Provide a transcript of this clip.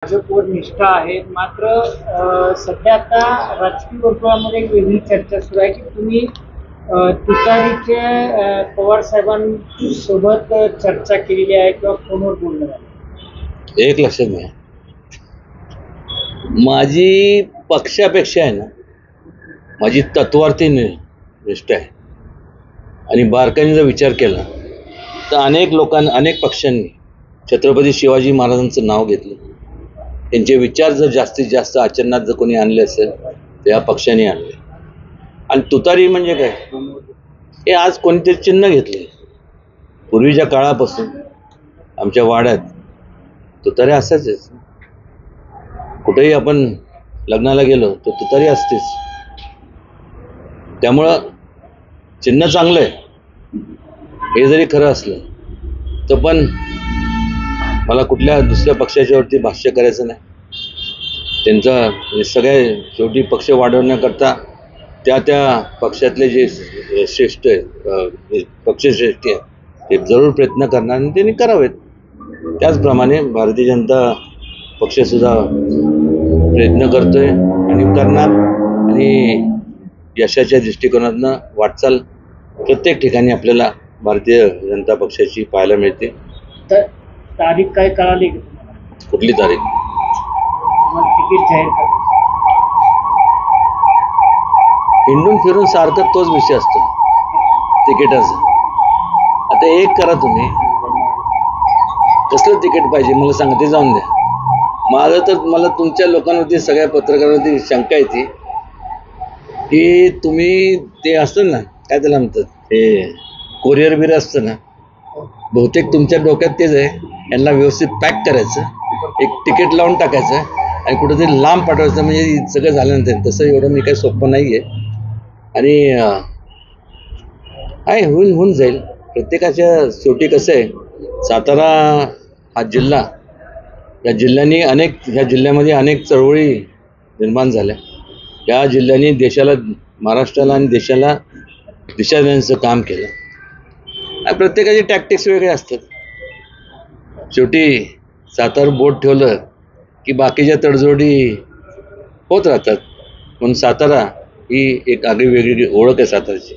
भाजपवर निष्ठा आहे, मात्र सध्या आता राजकीय वर्तुळामध्ये एक वेगळी चर्चा सुरू आहे की तुम्ही तुतारीच्या पवार साहेबांसोबत चर्चा केलेली आहे किंवा फोनवर बोलणं आहे. एक लक्षात घ्या, माझी पक्षापेक्षा आहे ना, माझी तत्वार्थी निष्ठा आहे. आणि बारकाईने जर विचार केला तर अनेक लोकांनी, अनेक पक्षांनी छत्रपती शिवाजी महाराजांचं नाव घेतलं. त्यांचे विचार जर जास्तीत जास्त आचरणात जर कोणी आणले असेल तर या पक्षाने आणले. आणि तुतारी म्हणजे काय, हे आज कोणीतरी चिन्ह घेतले. पूर्वीच्या काळापासून आमच्या वाड्यात तुतारी असायचेच. कुठेही आपण लग्नाला गेलो तर तुतारी असतेच. त्यामुळं चिन्ह चांगलं आहे हे जरी खरं असलं तर पण मला कुठल्या दुसऱ्या पक्षाच्यावरती भाष्य करायचं नाही. त्यांचा सगळे शेवटी पक्ष वाढवण्याकरता त्या पक्षातले जे श्रेष्ठ आहेत, पक्षश्रेष्ठ आहेत, ते जरूर प्रयत्न करणार आणि त्यांनी करावेत. त्याचप्रमाणे भारतीय जनता पक्षसुद्धा प्रयत्न करतोय आणि करणार. आणि यशाच्या दृष्टिकोनातनं वाटचाल प्रत्येक ठिकाणी आपल्याला भारतीय जनता पक्षाची पाहायला मिळते. तर तारीख काय कळाली? कुठली तारीख? तिकीट जाहीर कर. हिंडून फिरून सारखं तोच विषय असतो तिकिटाचा. आता एक करा तुम्ही, कसलं तिकीट पाहिजे मला सांगा, ते जाऊन द्या. माझं तर मला तुमच्या लोकांवरती, सगळ्या पत्रकारांवरती शंका येते की तुम्ही ते असतं ना, काय त्याला म्हणतात, ते कोरिअर बिर असतं ना, बहुतेक तुमच्या डोक्यात तेच आहे. यांना व्यवस्थित पॅक करायचं, एक तिकीट लावून टाकायचं आणि कुठेतरी लांब पाठवायचं, म्हणजे सगळं झाल्यानंतर. तसं एवढं मी काही सोपं नाही आहे. आणि आहे, होऊन जाईल. प्रत्येकाच्या शेवटी कसं आहे, सातारा हा जिल्हा, या जिल्ह्यामध्ये अनेक चळवळी निर्माण झाल्या. या जिल्ह्याने देशाला, महाराष्ट्राला आणि देशाला दिशा देण्याचं काम केलं. प्रत्येकाचे टॅक्टिक्स वेगळे असतात. शेवटी सातारा बोट ठेवलं की बाकीच्या तडजोडी होत राहतात. म्हणून सातारा ही एक आगळी वेगळी ओळख आहे सातारची.